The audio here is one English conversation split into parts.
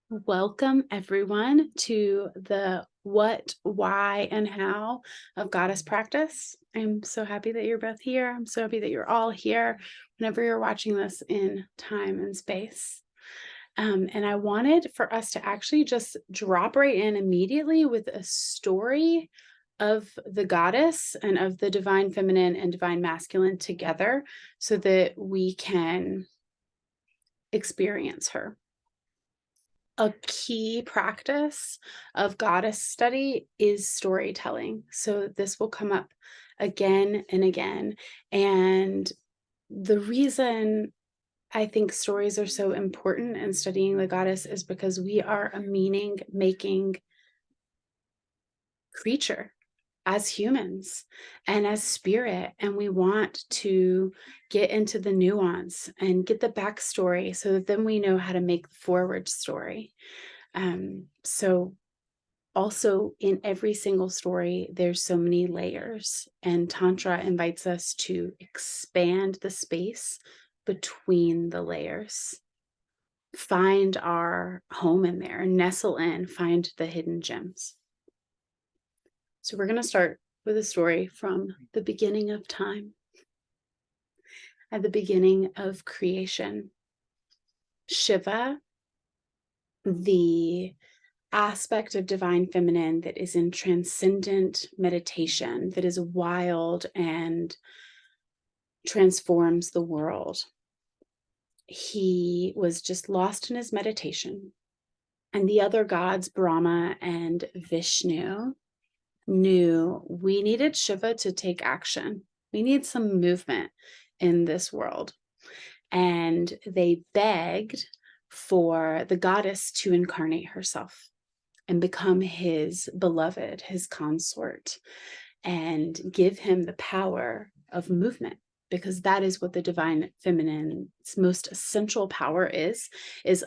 Welcome, everyone, to the what, why, and how of goddess practice. I'm so happy that you're both here. I'm so happy that you're all here whenever you're watching this in time and space. And I wanted for us to actually just drop right in immediately with a story of the goddess and of the divine feminine and divine masculine together so that we can experience her. A key practice of goddess study is storytelling. So this will come up again and again. And the reason I think stories are so important in studying the goddess is because we are a meaning making creature as humans and as spirit, and we want to get into the nuance and get the backstory so that then we know how to make the forward story. So also in every single story, there's so many layers, and Tantra invites us to expand the space between the layers, find our home in there, nestle in, find the hidden gems. So we're going to start with a story from the beginning of time, at the beginning of creation. Shiva, the aspect of divine feminine that is in transcendent meditation, that is wild and transforms the world. He was just lost in his meditation. And the other gods, Brahma and Vishnu, knew we needed Shiva to take action. We need some movement in this world. And they begged for the goddess to incarnate herself and become his beloved, his consort, and give him the power of movement, because that is what the divine feminine's most essential power is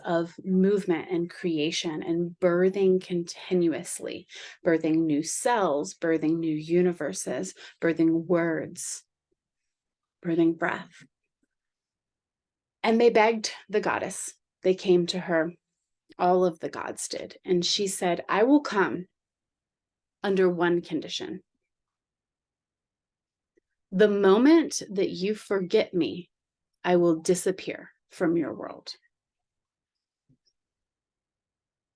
of movement and creation and birthing continuously, birthing new cells, birthing new universes, birthing words, birthing breath. And they begged the goddess. They came to her. All of the gods did. And she said, I will come under one condition. The moment that you forget me, I will disappear from your world.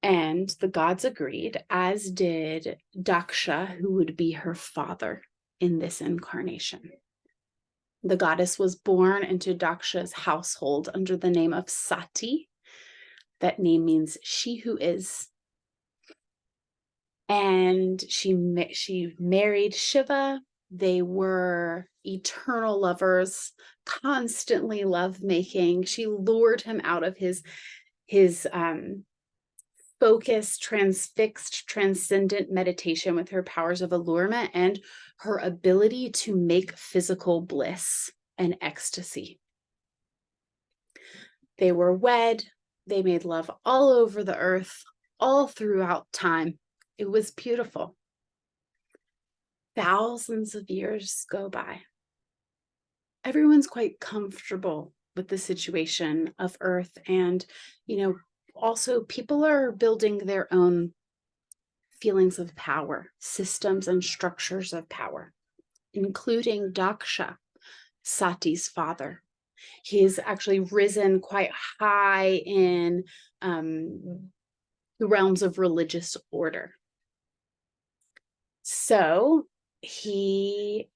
And the gods agreed, as did Daksha, who would be her father in this incarnation. The goddess was born into Daksha's household under the name of Sati. That name means she who is. And she married Shiva. They were eternal lovers, constantly lovemaking. She lured him out of his focused, transfixed, transcendent meditation with her powers of allurement and her ability to make physical bliss and ecstasy. They were wed. They made love all over the earth, all throughout time. It was beautiful. Thousands of years go by. Everyone's quite comfortable with the situation of Earth. And, also people are building their own feelings of power, systems and structures of power, including Daksha, Sati's father. He's actually risen quite high in the realms of religious order. So he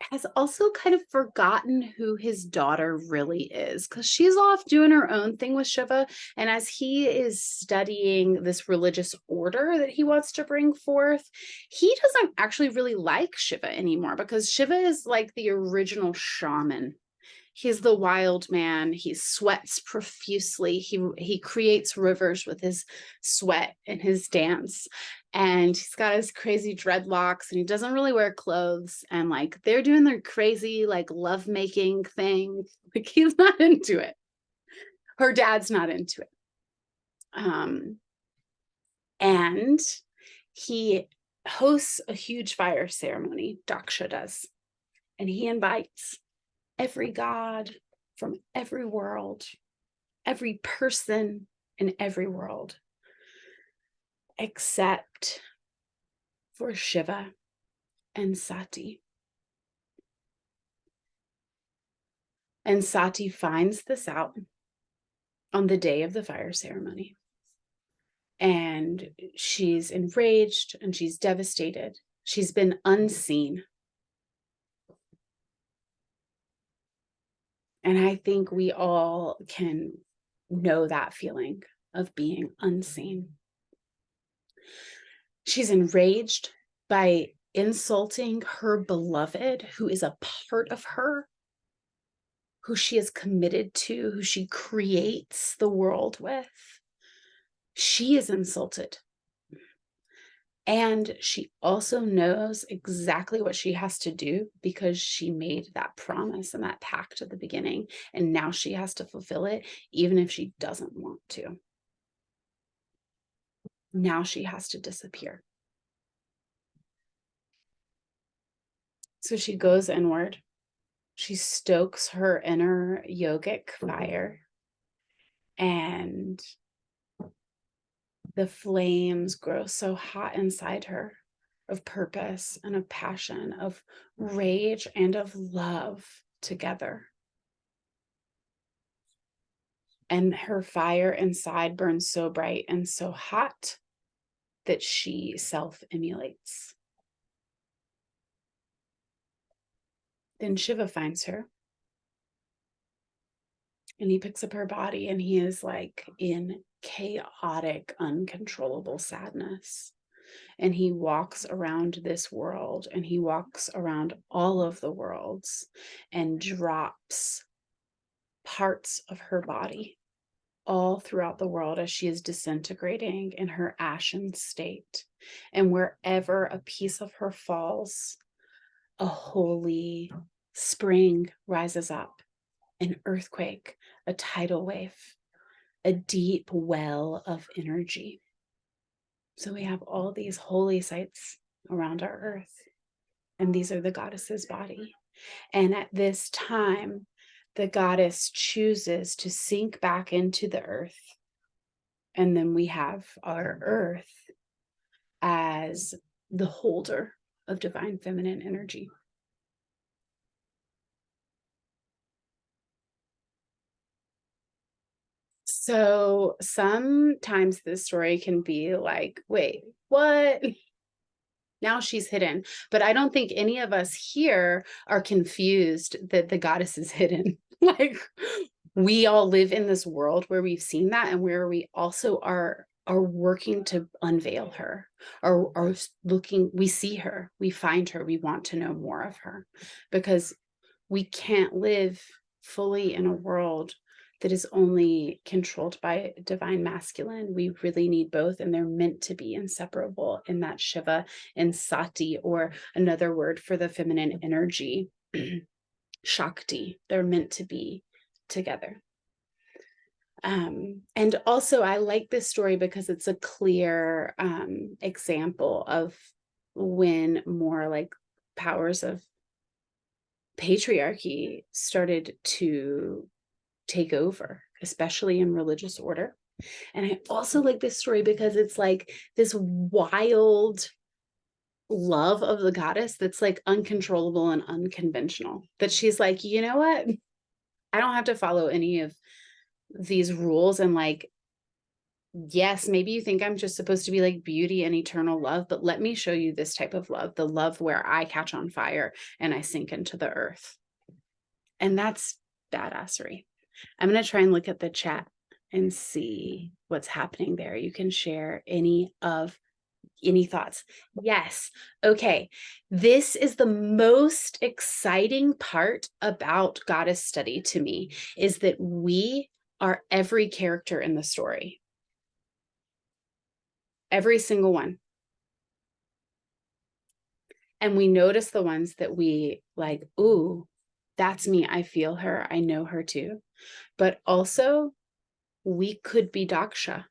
has also kind of forgotten who his daughter really is, because she's off doing her own thing with Shiva. And as he is studying this religious order that he wants to bring forth, he doesn't actually really like Shiva anymore, because Shiva is like the original shaman. He's the wild man. He sweats profusely. He creates rivers with his sweat and his dance. And he's got his crazy dreadlocks, and he doesn't really wear clothes. And like they're doing their crazy like lovemaking thing. Like he's not into it. Her dad's not into it. And he hosts a huge fire ceremony, Daksha does. And he invites every god from every world, every person in every world except for Shiva and Sati. And Sati finds this out on the day of the fire ceremony. And she's enraged and she's devastated. She's been unseen. And I think we all can know that feeling of being unseen. She's enraged by insulting her beloved, who is a part of her, who she is committed to, who she creates the world with. She is insulted. And she also knows exactly what she has to do because she made that promise and that pact at the beginning. And now she has to fulfill it, even if she doesn't want to. Now she has to disappear. So she goes inward. She stokes her inner yogic fire, and the flames grow so hot inside her of purpose and of passion, of rage and of love together. And her fire inside burns so bright and so hot that she self-immolates. Then Shiva finds her. And he picks up her body and he is like in chaotic, uncontrollable sadness. And he walks around this world and he walks around all of the worlds and drops parts of her body all throughout the world as she is disintegrating in her ashen state. And wherever a piece of her falls, a holy spring rises up, an earthquake, a tidal wave, a deep well of energy. So we have all these holy sites around our earth, and these are the goddess's body. And at this time, the goddess chooses to sink back into the earth. And then we have our earth as the holder of divine feminine energy. So sometimes this story can be like, wait, what? Now she's hidden. But I don't think any of us here are confused that the goddess is hidden. Like, we all live in this world where we've seen that and where we also are working to unveil her, or are looking, we see her, we find her, we want to know more of her, because we can't live fully in a world that is only controlled by divine masculine. We really need both, and they're meant to be inseparable in that Shiva and Sati, or another word for the feminine energy, Shakti. They're meant to be together. And also I like this story because it's a clear example of when more like powers of patriarchy started to take over, especially in religious order. And I also like this story because it's like this wild love of the goddess that's like uncontrollable and unconventional, that she's like, you know what? I don't have to follow any of these rules. And like, yes, maybe you think I'm just supposed to be like beauty and eternal love, but let me show you this type of love, the love where I catch on fire and I sink into the earth. And that's badassery. I'm going to try and look at the chat and see what's happening there. You can share any thoughts. Yes. Okay. This is the most exciting part about goddess study to me, is that we are every character in the story. Every single one. And we notice the ones that we like, ooh, that's me. I feel her. I know her too. But also, we could be Daksha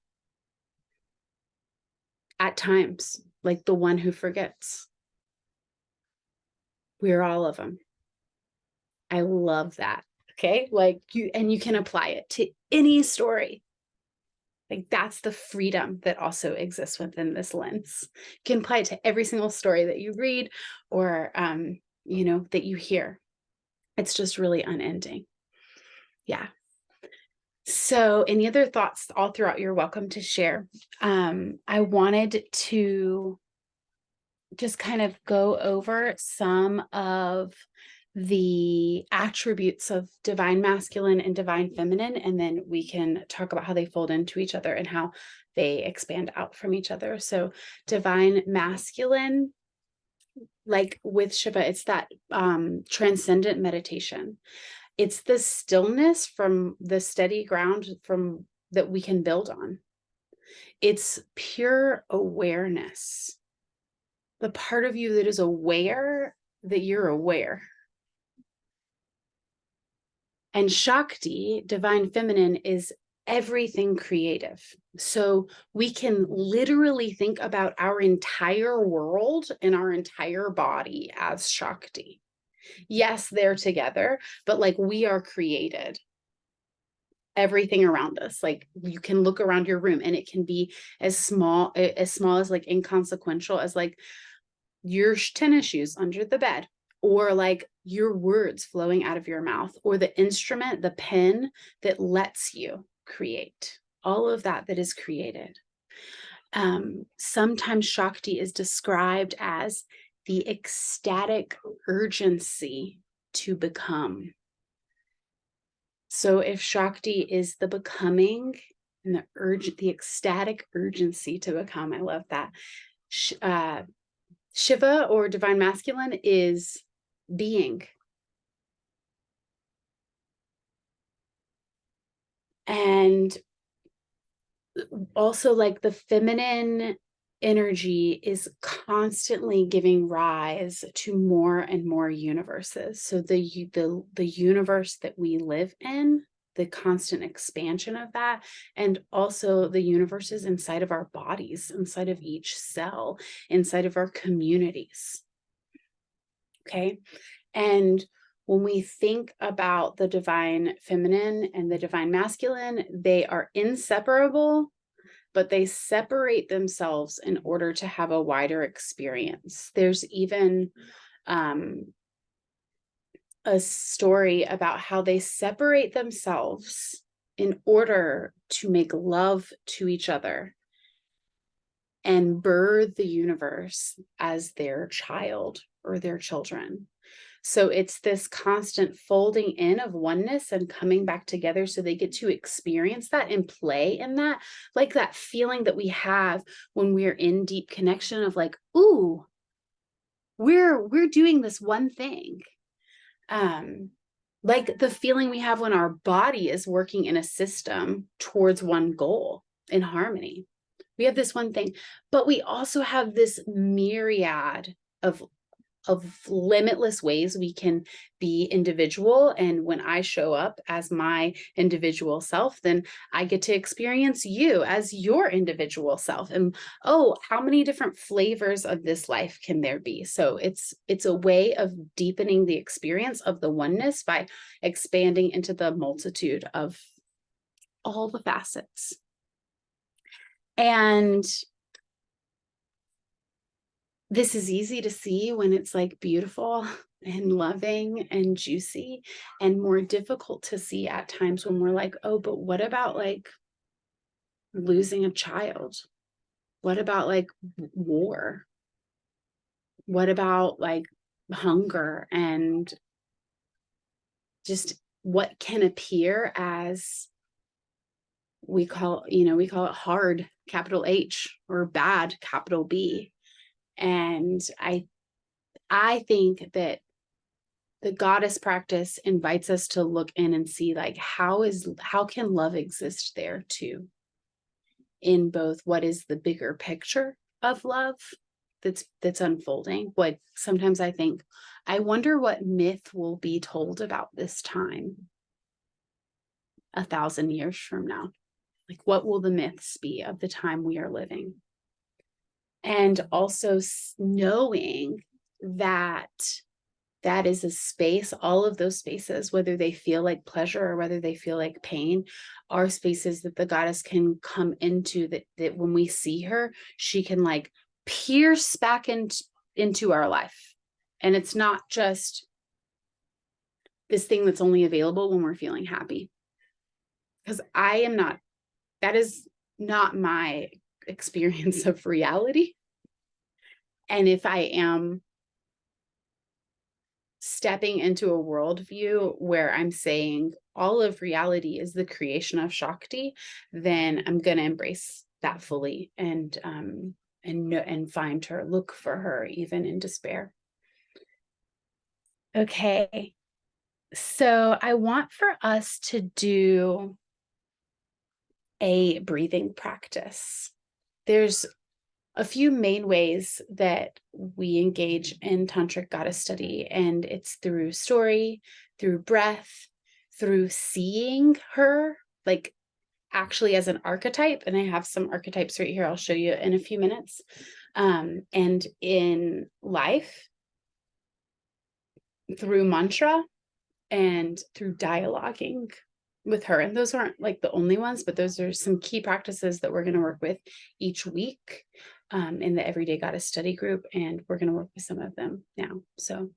at times, like the one who forgets. We're all of them. I love that. Okay. Like you can apply it to any story. Like that's the freedom that also exists within this lens. You can apply it to every single story that you read or, that you hear. It's just really unending. Yeah. So any other thoughts all throughout, you're welcome to share. I wanted to just kind of go over some of the attributes of divine masculine and divine feminine, and then we can talk about how they fold into each other and how they expand out from each other. So divine masculine, like with Shiva, it's that transcendent meditation. It's the stillness from the steady ground from that we can build on. It's pure awareness. The part of you that is aware that you're aware. And Shakti, divine feminine, is everything creative. So we can literally think about our entire world and our entire body as Shakti. Yes, they're together, but like we are created. Everything around us, like you can look around your room and it can be as small as like inconsequential as like your tennis shoes under the bed, or like your words flowing out of your mouth, or the instrument, the pen that lets you create. All of that is created. Sometimes Shakti is described as the ecstatic urgency to become. So if Shakti is the becoming and the ecstatic urgency to become, I love that. Shiva, or divine masculine, is being. And also like the feminine energy is constantly giving rise to more and more universes. So the universe that we live in, the constant expansion of that, and also the universes inside of our bodies, inside of each cell, inside of our communities. Okay. And when we think about the divine feminine and the divine masculine, they are inseparable, but they separate themselves in order to have a wider experience. There's even a story about how they separate themselves in order to make love to each other and birth the universe as their child or their children. So it's this constant folding in of oneness and coming back together, so they get to experience that and play in that, like that feeling that we have when we're in deep connection of like, ooh, we're doing this one thing. Like the feeling we have when our body is working in a system towards one goal in harmony. We have this one thing, but we also have this myriad of limitless ways we can be individual. And when I show up as my individual self, then I get to experience you as your individual self. And oh, how many different flavors of this life can there be? So it's a way of deepening the experience of the oneness by expanding into the multitude of all the facets. And this is easy to see when it's like beautiful and loving and juicy, and more difficult to see at times when we're like, oh, but what about like losing a child? What about like war? What about like hunger and just what can appear as we call it hard, capital H, or bad, capital B. And I think that the goddess practice invites us to look in and see like how can love exist there too, in both what is the bigger picture of love that's unfolding. What sometimes I think, I wonder what myth will be told about this time 1,000 years from now. Like, what will the myths be of the time we are living? And also knowing that That is a space, all of those spaces, whether they feel like pleasure or whether they feel like pain, are spaces that the goddess can come into, that when we see her, she can like pierce back into our life. And it's not just this thing that's only available when we're feeling happy. Because that is not my experience of reality. And if I am stepping into a worldview where I'm saying all of reality is the creation of Shakti, then I'm going to embrace that fully and find her, look for her, even in despair. Okay. So I want for us to do a breathing practice. There's a few main ways that we engage in tantric goddess study, and it's through story, through breath, through seeing her like actually as an archetype. And I have some archetypes right here I'll show you in a few minutes. And in life, through mantra, and through dialoguing with her. And those aren't like the only ones, but those are some key practices that we're going to work with each week in the Everyday Goddess Study group. And we're going to work with some of them now. So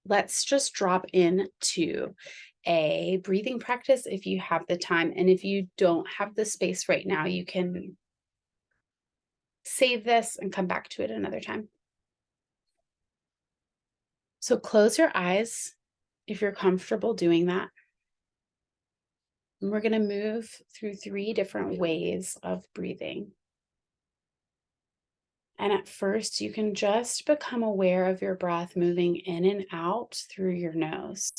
let's just drop into a breathing practice if you have the time. And if you don't have the space right now, you can save this and come back to it another time. So close your eyes if you're comfortable doing that. And we're going to move through 3 different ways of breathing. And at first, you can just become aware of your breath moving in and out through your nose,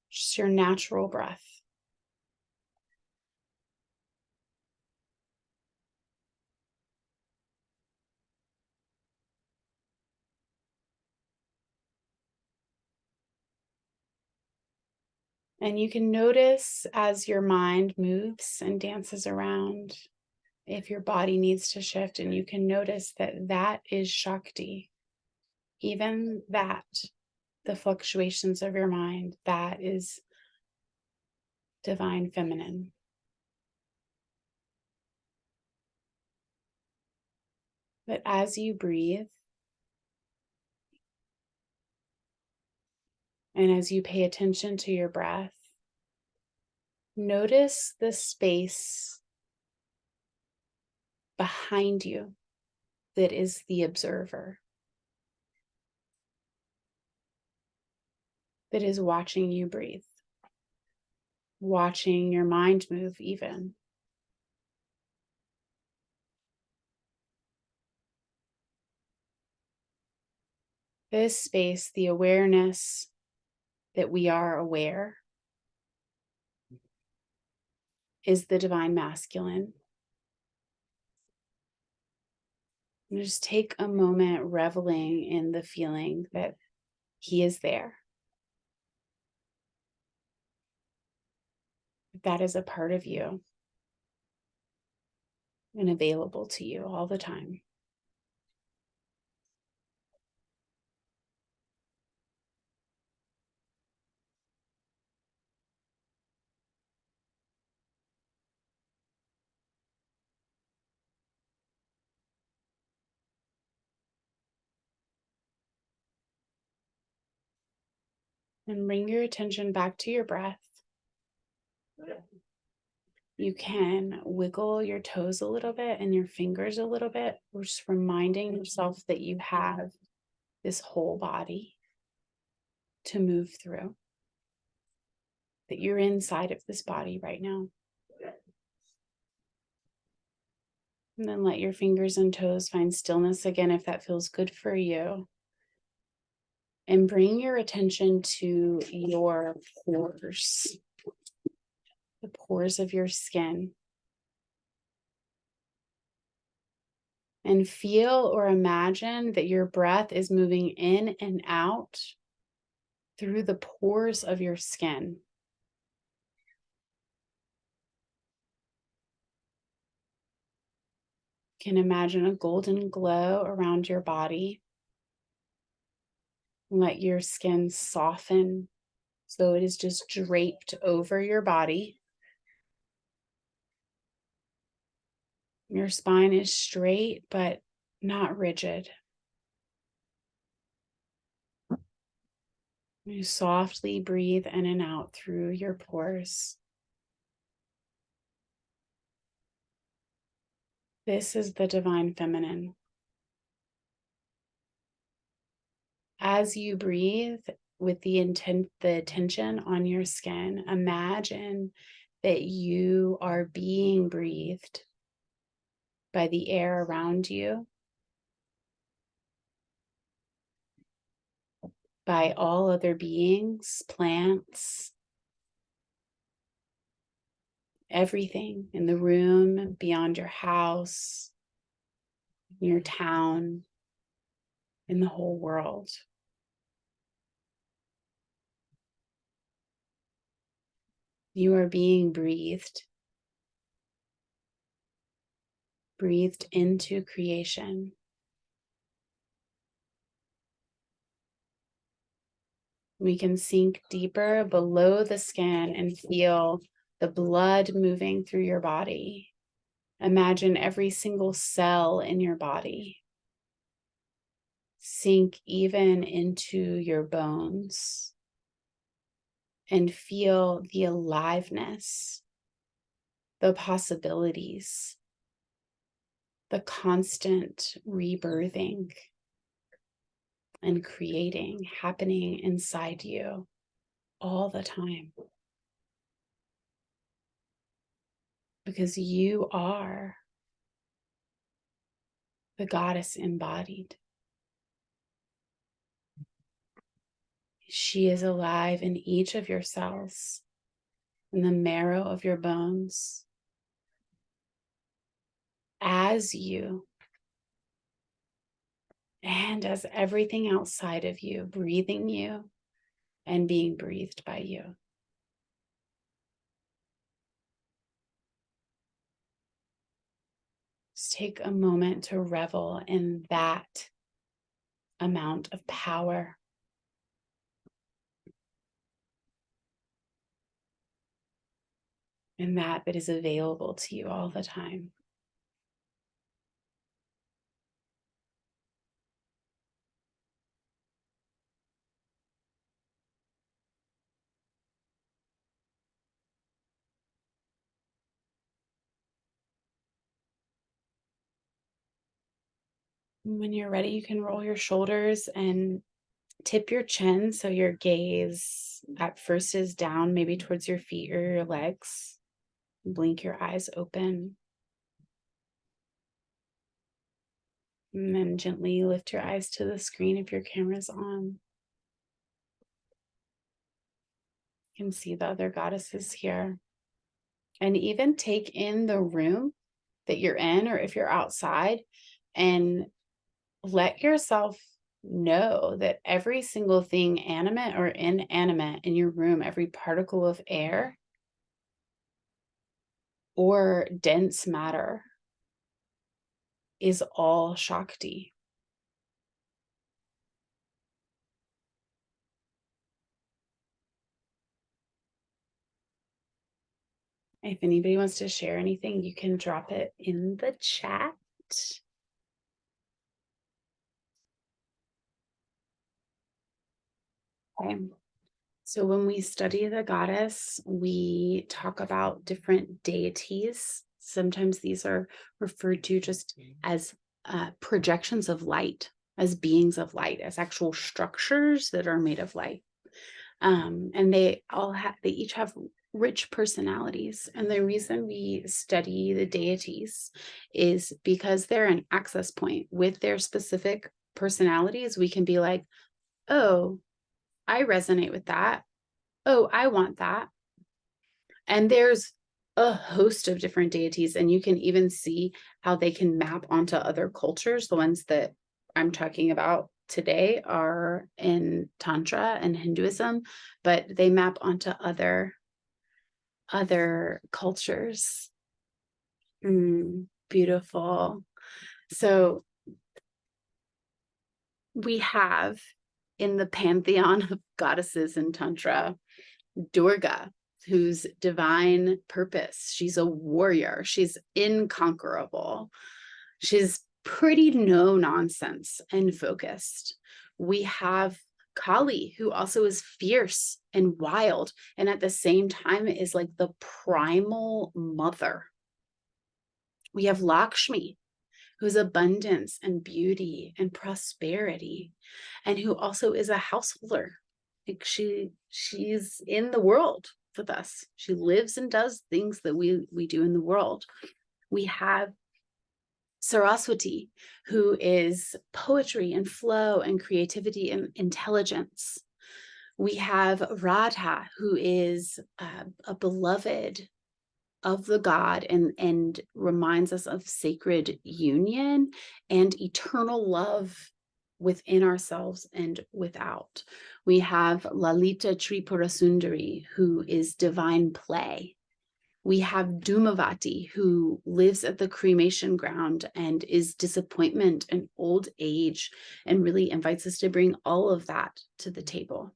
just your natural breath. And you can notice as your mind moves and dances around, if your body needs to shift, and you can notice that that is Shakti. Even that, the fluctuations of your mind, that is divine feminine. But as you breathe, and as you pay attention to your breath, notice the space behind you that is the observer, that is watching you breathe, watching your mind move even. This space, the awareness that we are aware, is the divine masculine. And just take a moment reveling in the feeling that he is there. That is a part of you and available to you all the time. And bring your attention back to your breath. You can wiggle your toes a little bit and your fingers a little bit. We're just reminding yourself that you have this whole body to move through, that you're inside of this body right now. And then let your fingers and toes find stillness again if that feels good for you. And bring your attention to your pores, the pores of your skin. And feel or imagine that your breath is moving in and out through the pores of your skin. You can imagine a golden glow around your body. Let your skin soften so it is just draped over your body. Your spine is straight, but not rigid. You softly breathe in and out through your pores. This is the divine feminine. As you breathe with the tension on your skin, imagine that you are being breathed by the air around you, by all other beings, plants, everything in the room, beyond your house, in your town, in the whole world. You are being breathed into creation. We can sink deeper below the skin and feel the blood moving through your body. Imagine every single cell in your body. Sink even into your bones and feel the aliveness, the possibilities, the constant rebirthing and creating happening inside you all the time. Because you are the goddess embodied. She is alive in each of your cells, in the marrow of your bones, as you, and as everything outside of you, breathing you and being breathed by you. Just take a moment to revel in that amount of power. And that is available to you all the time. When you're ready, you can roll your shoulders and tip your chin so your gaze at first is down, maybe towards your feet or your legs. Blink your eyes open. And then gently lift your eyes to the screen if your camera's on. You can see the other goddesses here. And even take in the room that you're in, or if you're outside, and let yourself know that every single thing, animate or inanimate, in your room, every particle of air or dense matter, is all Shakti. If anybody wants to share anything, you can drop it in the chat. Okay. So when we study the goddess, we talk about different deities. Sometimes these are referred to just as projections of light, as beings of light, as actual structures that are made of light. And they each have rich personalities. And the reason we study the deities is because they're an access point. With their specific personalities, we can be like, oh, I resonate with that. Oh, I want that. And there's a host of different deities, and you can even see how they can map onto other cultures. The ones that I'm talking about today are in Tantra and Hinduism, but they map onto other cultures. Beautiful. So we have in the pantheon of goddesses in Tantra, Durga, whose divine purpose, she's a warrior, she's inconquerable, she's pretty no nonsense and focused. We have Kali, who also is fierce and wild, and at the same time is like the primal mother. We have Lakshmi, who's abundance and beauty and prosperity, and who also is a householder. Like she's in the world with us. She lives and does things that we do in the world. We have Saraswati, who is poetry and flow and creativity and intelligence. We have Radha, who is a beloved of the God and reminds us of sacred union and eternal love within ourselves and without. We have Lalita Tripurasundari, who is divine play. We have Dhumavati, who lives at the cremation ground and is disappointment and old age, and really invites us to bring all of that to the table.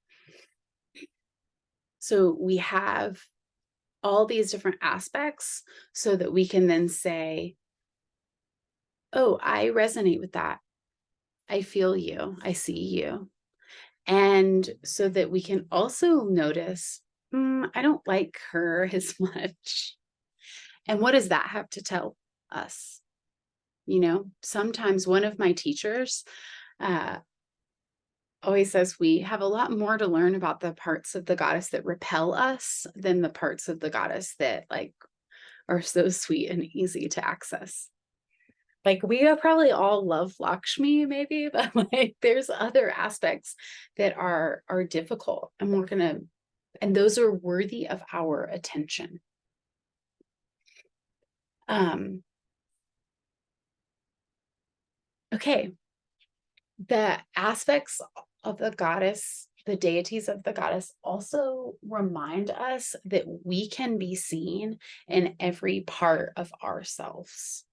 So we have all these different aspects so that we can then say, oh, I resonate with that. I feel you. I see you. And so that we can also notice, I don't like her as much. And what does that have to tell us? You know, sometimes one of my teachers always says we have a lot more to learn about the parts of the goddess that repel us than the parts of the goddess that like are so sweet and easy to access. Like we probably all love Lakshmi maybe, but like there's other aspects that are difficult, and those are worthy of our attention. Okay. The aspects of the goddess, the deities of the goddess also remind us that we can be seen in every part of ourselves.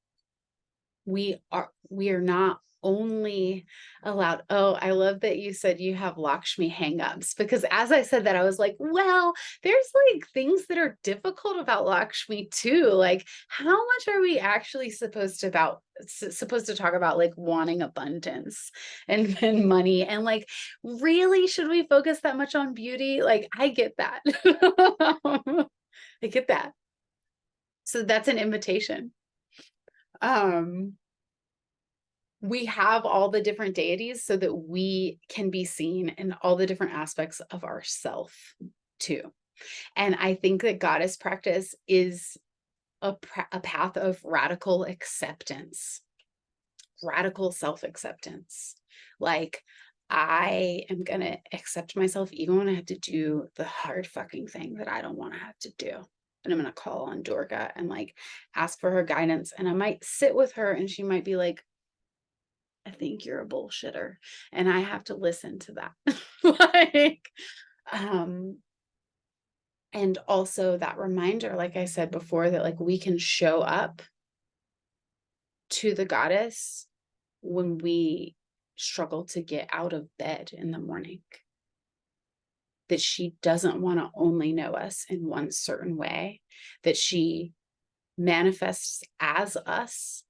We are not only allowed. Oh, I love that you said you have Lakshmi hangups, because as I said that, I was like, well, there's like things that are difficult about Lakshmi too. Like, how much are we actually supposed to talk about like wanting abundance and money, and like, really, should we focus that much on beauty? Like, I get that. I get that. So that's an invitation. We have all the different deities so that we can be seen in all the different aspects of ourself too. And I think that goddess practice is a path of radical acceptance, radical self-acceptance. Like, I am going to accept myself even when I have to do the hard fucking thing that I don't want to have to do. And I'm going to call on Durga and like ask for her guidance. And I might sit with her and she might be like, I think you're a bullshitter. And I have to listen to that. Like, and also that reminder, like I said before, that like we can show up to the goddess when we struggle to get out of bed in the morning. That she doesn't want to only know us in one certain way, that she manifests as us,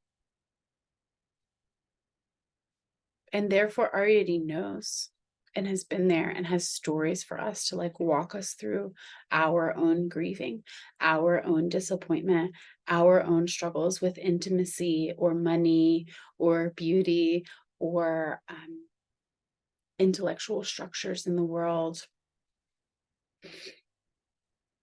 and therefore already knows and has been there and has stories for us to like walk us through our own grieving, our own disappointment, our own struggles with intimacy or money or beauty or intellectual structures in the world.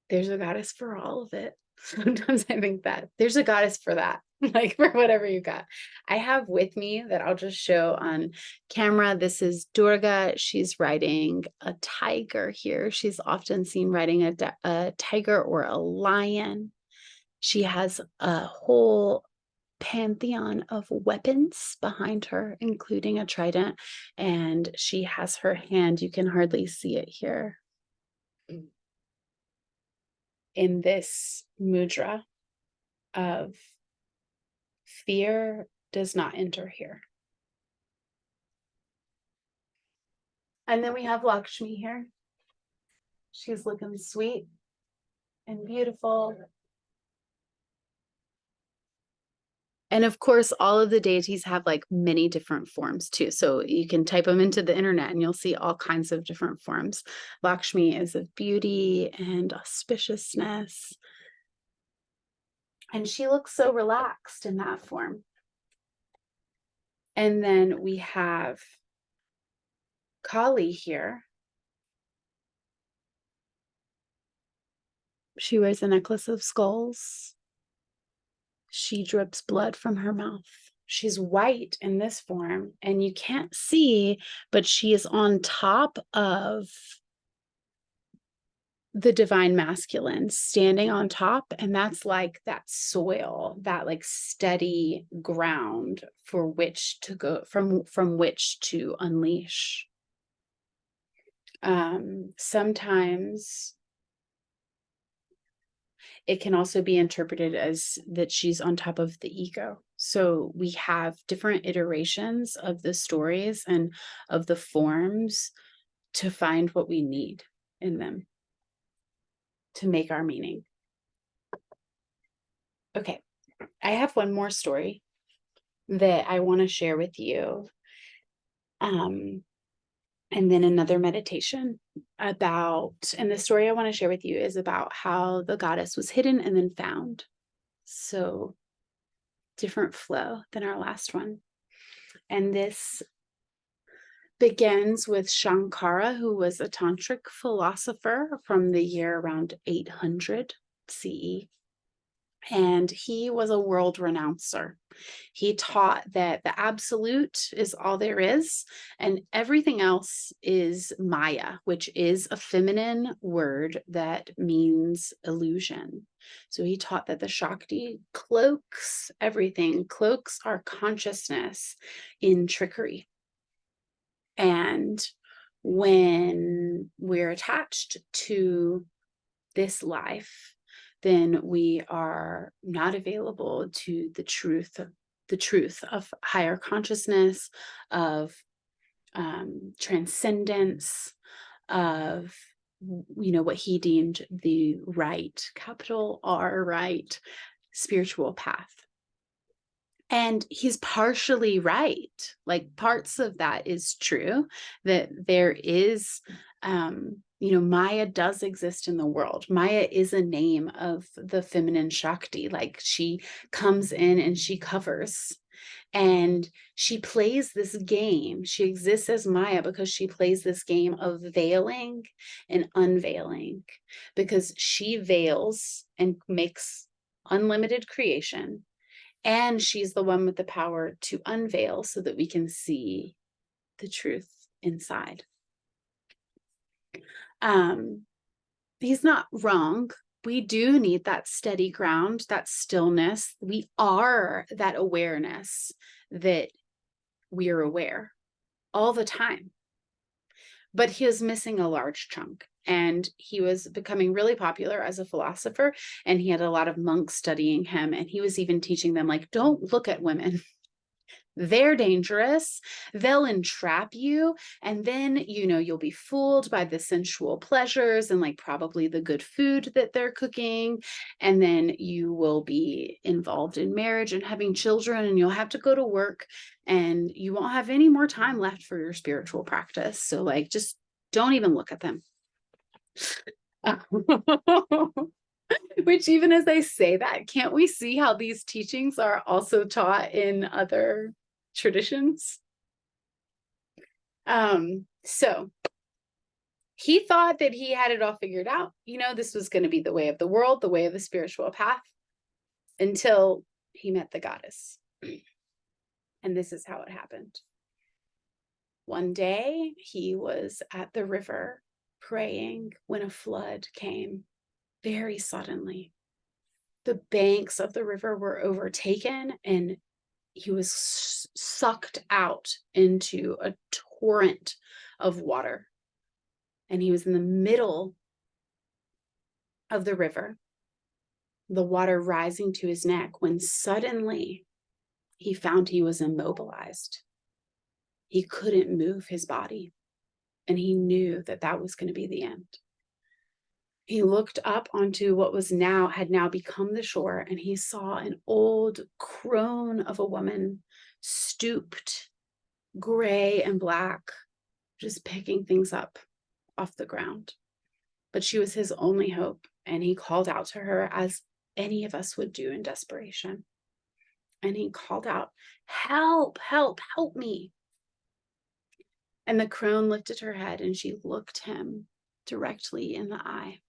There's a goddess for all of it. Sometimes I think that there's a goddess for that, like for whatever you got. I have with me that I'll just show on camera. This is Durga. She's riding a tiger here. She's often seen riding a tiger or a lion. She has a whole pantheon of weapons behind her, including a trident, and she has her hand, you can hardly see it here, in this mudra of fear does not enter here. And then we have Lakshmi here. She's looking sweet and beautiful. And of course, all of the deities have like many different forms too. So you can type them into the internet and you'll see all kinds of different forms. Lakshmi is of beauty and auspiciousness. And she looks so relaxed in that form. And then we have Kali here. She wears a necklace of skulls. She drips blood from her mouth. She's white in this form, and you can't see, but she is on top of the divine masculine, standing on top, and that's like that soil, that like steady ground for which to go, from which to unleash. Sometimes it can also be interpreted as that she's on top of the ego. So we have different iterations of the stories and of the forms to find what we need in them to make our meaning. Okay, I have one more story that I want to share with you. And then another meditation about, and the story I want to share with you is about how the goddess was hidden and then found. So different flow than our last one. And this begins with Shankara, who was a tantric philosopher from the year around 800 CE. And he was a world renouncer. He taught that the absolute is all there is, and everything else is Maya, which is a feminine word that means illusion. So he taught that the Shakti cloaks everything, cloaks our consciousness in trickery. And when we're attached to this life, then we are not available to the truth of higher consciousness, of transcendence, of what he deemed the right, capital R right, spiritual path. And he's partially right. Like parts of that is true, that there is Maya does exist in the world. Maya is a name of the feminine Shakti. Like she comes in and she covers and she plays this game. She exists as Maya because she plays this game of veiling and unveiling, because she veils and makes unlimited creation. And she's the one with the power to unveil so that we can see the truth inside. He's not wrong. We do need that steady ground, that stillness. We are that awareness that we are aware all the time. But he was missing a large chunk, and he was becoming really popular as a philosopher, and he had a lot of monks studying him, and he was even teaching them, like, don't look at women. They're dangerous. They'll entrap you. And then, you'll be fooled by the sensual pleasures and like probably the good food that they're cooking. And then you will be involved in marriage and having children, and you'll have to go to work, and you won't have any more time left for your spiritual practice. So like, just don't even look at them. Which, even as I say that, can't we see how these teachings are also taught in other traditions? So he thought that he had it all figured out. This was going to be the way of the world, the way of the spiritual path, until he met the goddess. And this is how it happened. One day he was at the river praying when a flood came very suddenly. The banks of the river were overtaken, and he was sucked out into a torrent of water. And he was in the middle of the river, the water rising to his neck, when suddenly he found he was immobilized. He couldn't move his body. and he knew that that was going to be the end. He looked up onto what had now become the shore, and he saw an old crone of a woman, stooped, gray and black, just picking things up off the ground. But she was his only hope, and he called out to her as any of us would do in desperation. And he called out, "Help, help, help me." And the crone lifted her head and she looked him directly in the eye.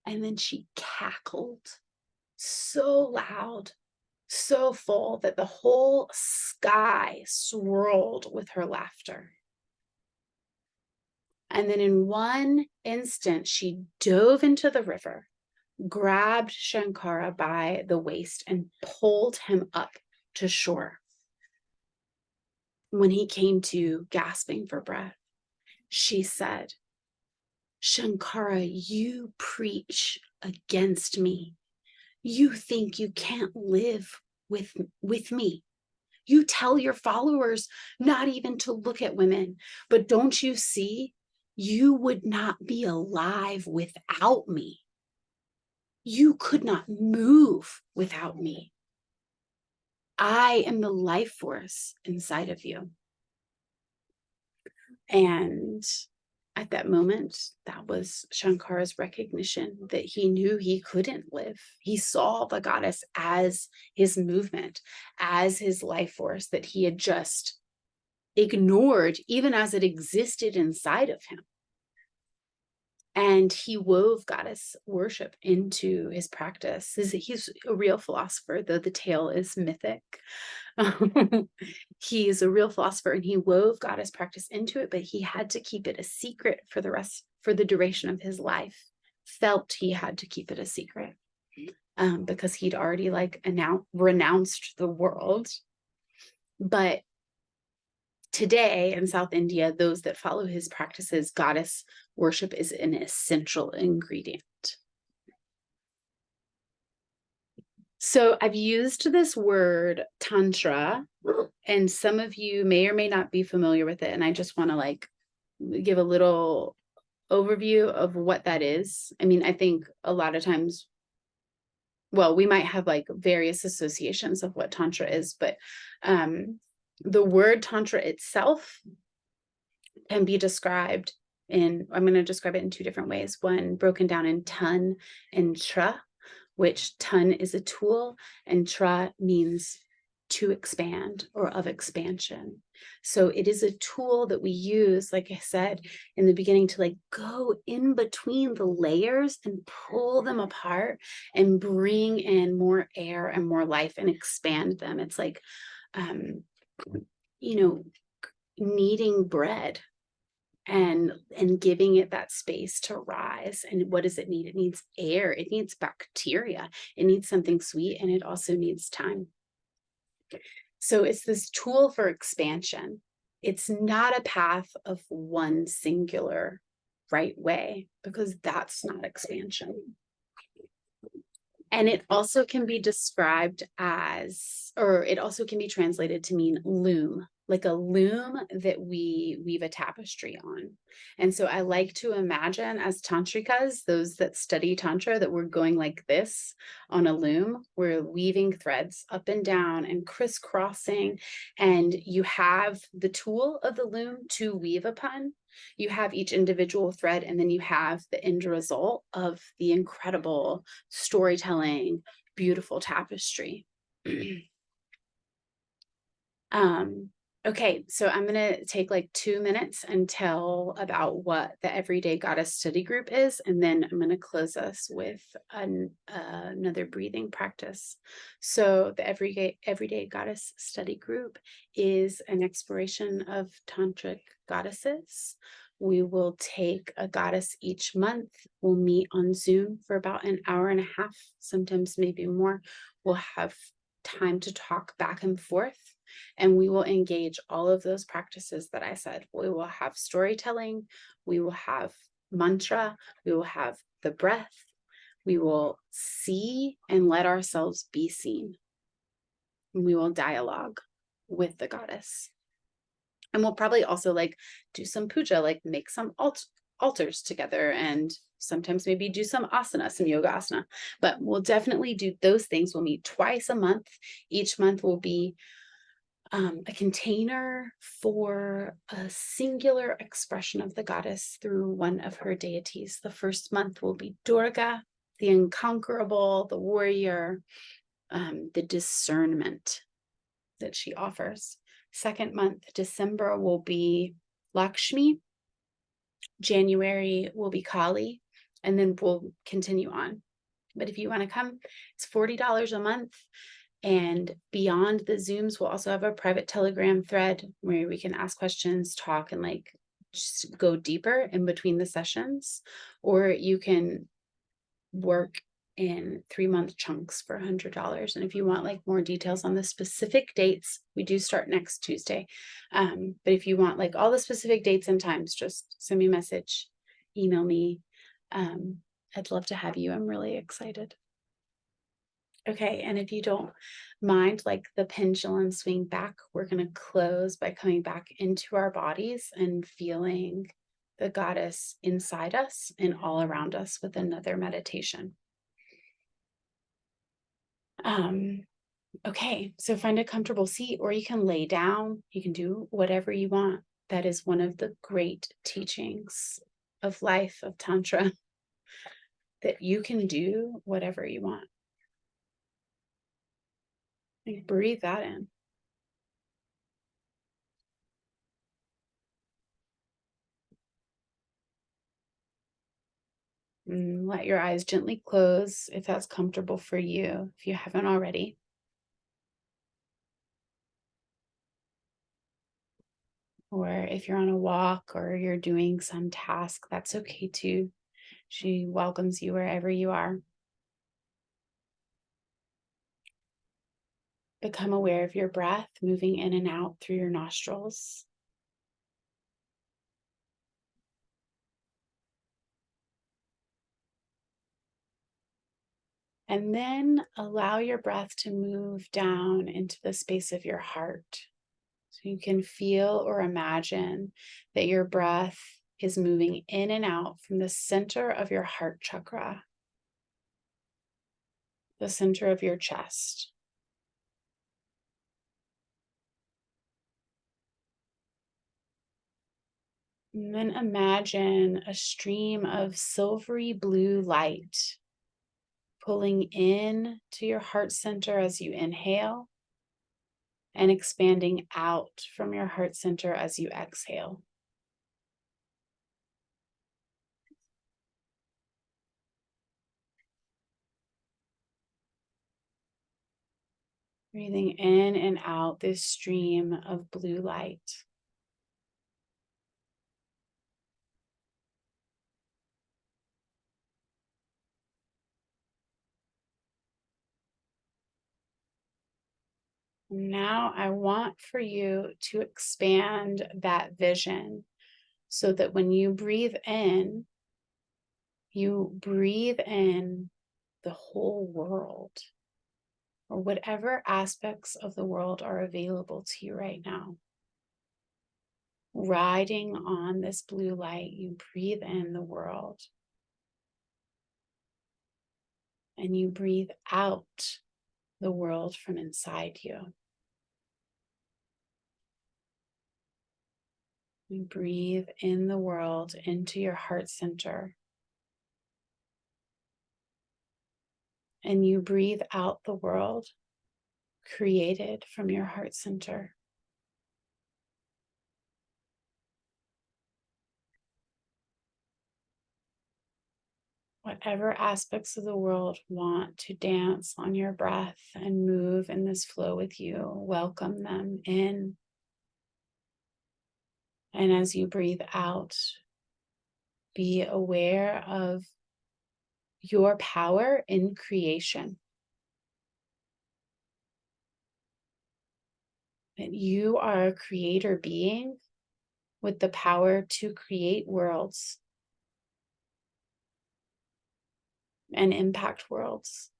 And then she cackled so loud, so full that the whole sky swirled with her laughter. And then in one instant, she dove into the river, grabbed Shankara by the waist, and pulled him up to shore. When he came to, gasping for breath, she said, "Shankara, you preach against me. You think you can't live with me. You tell your followers not even to look at women, but don't you see? You would not be alive without me. You could not move without me. I am the life force inside of you." And at that moment, that was Shankara's recognition that he knew he couldn't live. He saw the goddess as his movement, as his life force that he had just ignored, even as it existed inside of him. And he wove goddess worship into his practice. He's a real philosopher, though the tale is mythic. He's a real philosopher, and he wove goddess practice into it, but he had to keep it a secret for the duration of his life. Felt he had to keep it a secret because he'd already renounced the world. But today in South India, those that follow his practices, goddess worship is an essential ingredient. So I've used this word Tantra, and some of you may or may not be familiar with it. And I just want to give a little overview of what that is. I mean, I think a lot of times, well, we might have various associations of what Tantra is, but the word Tantra itself can be described I'm going to describe it in two different ways. One broken down in Tun and Tra, which Tun is a tool and Tra means to expand or of expansion. So it is a tool that we use, like I said in the beginning, to go in between the layers and pull them apart and bring in more air and more life and expand them. It's like, kneading bread and giving it that space to rise. And what does it need? It needs air, it needs bacteria, it needs something sweet, and it also needs time. So it's this tool for expansion. It's not a path of one singular right way, because that's not expansion. And it also can be described as, or it also can be translated to mean loom, like a loom that we weave a tapestry on. And so I like to imagine, as tantrikas, those that study tantra, that we're going like this on a loom. We're weaving threads up and down and crisscrossing, and you have the tool of the loom to weave upon. You have each individual thread, and then you have the end result of the incredible storytelling, beautiful tapestry. Okay, so I'm going to take 2 minutes and tell about what the Everyday Goddess Study Group is, and then I'm going to close us with another breathing practice. So the Everyday Goddess Study Group is an exploration of tantric goddesses. We will take a goddess each month. We'll meet on Zoom for about an hour and a half, sometimes maybe more. We'll have time to talk back and forth, and we will engage all of those practices that I said. We will have storytelling, we will have mantra, we will have the breath, we will see and let ourselves be seen. And we will dialogue with the goddess. And we'll probably also like do some puja, like make some altars together, and sometimes maybe do some asana, some yoga asana. But we'll definitely do those things. We'll meet twice a month. Each month will be a container for a singular expression of the goddess through one of her deities. The first month will be Durga, the unconquerable, the warrior, the discernment that she offers. Second month, December, will be Lakshmi. January will be Kali, and then we'll continue on. But if you want to come, it's $40 a month. And beyond the Zooms, we'll also have a private Telegram thread where we can ask questions, talk, and like just go deeper in between the sessions. Or you can work in 3-month chunks for $100. And if you want like more details on the specific dates, we do start next Tuesday. But if you want like all the specific dates and times, just send me a message, email me. I'd love to have you. I'm really excited. Okay, and if you don't mind, like the pendulum swing back, we're going to close by coming back into our bodies and feeling the goddess inside us and all around us with another meditation. Okay, so find a comfortable seat, or you can lay down. You can do whatever you want. That is one of the great teachings of life, of Tantra, that you can do whatever you want. Like, breathe that in. And let your eyes gently close if that's comfortable for you, if you haven't already. Or if you're on a walk or you're doing some task, that's okay too. She welcomes you wherever you are. Become aware of your breath moving in and out through your nostrils. And then allow your breath to move down into the space of your heart. So you can feel or imagine that your breath is moving in and out from the center of your heart chakra, the center of your chest. And then imagine a stream of silvery blue light pulling in to your heart center as you inhale and expanding out from your heart center as you exhale. Breathing in and out this stream of blue light. Now I want for you to expand that vision so that when you breathe in, you breathe in the whole world, or whatever aspects of the world are available to you right now. Riding on this blue light, you breathe in the world and you breathe out the world from inside you. You breathe in the world into your heart center. And you breathe out the world created from your heart center. Whatever aspects of the world want to dance on your breath and move in this flow with you, welcome them in. And as you breathe out, be aware of your power in creation. That you are a creator being with the power to create worlds and impact worlds.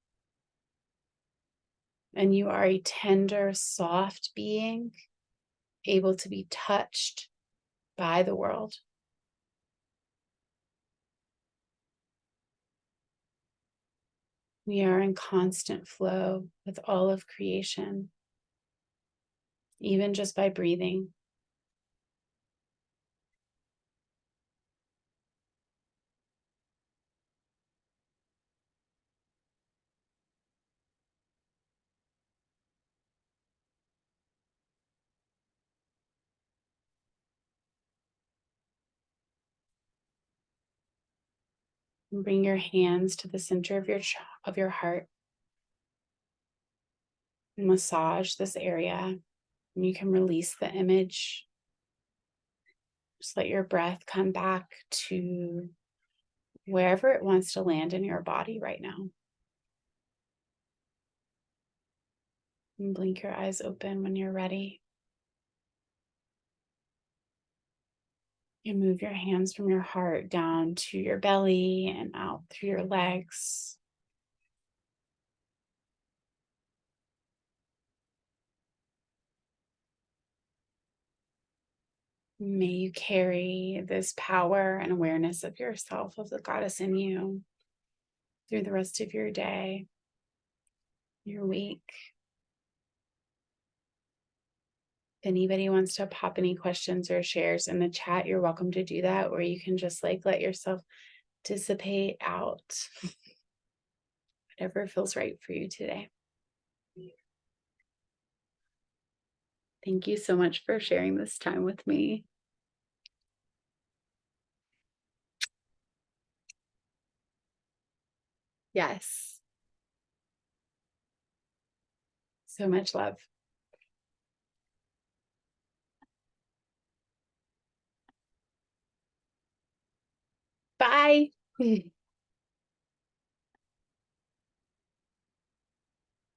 And you are a tender, soft being able to be touched by the world. We are in constant flow with all of creation, even just by breathing. And bring your hands to the center of your heart. And massage this area. And you can release the image. Just let your breath come back to wherever it wants to land in your body right now. And blink your eyes open when you're ready. And move your hands from your heart down to your belly and out through your legs. May you carry this power and awareness of yourself, of the goddess in you, through the rest of your day, your week. If anybody wants to pop any questions or shares in the chat, you're welcome to do that, or you can just let yourself dissipate out. Whatever feels right for you today. Thank you so much for sharing this time with me. Yes. So much love. Bye.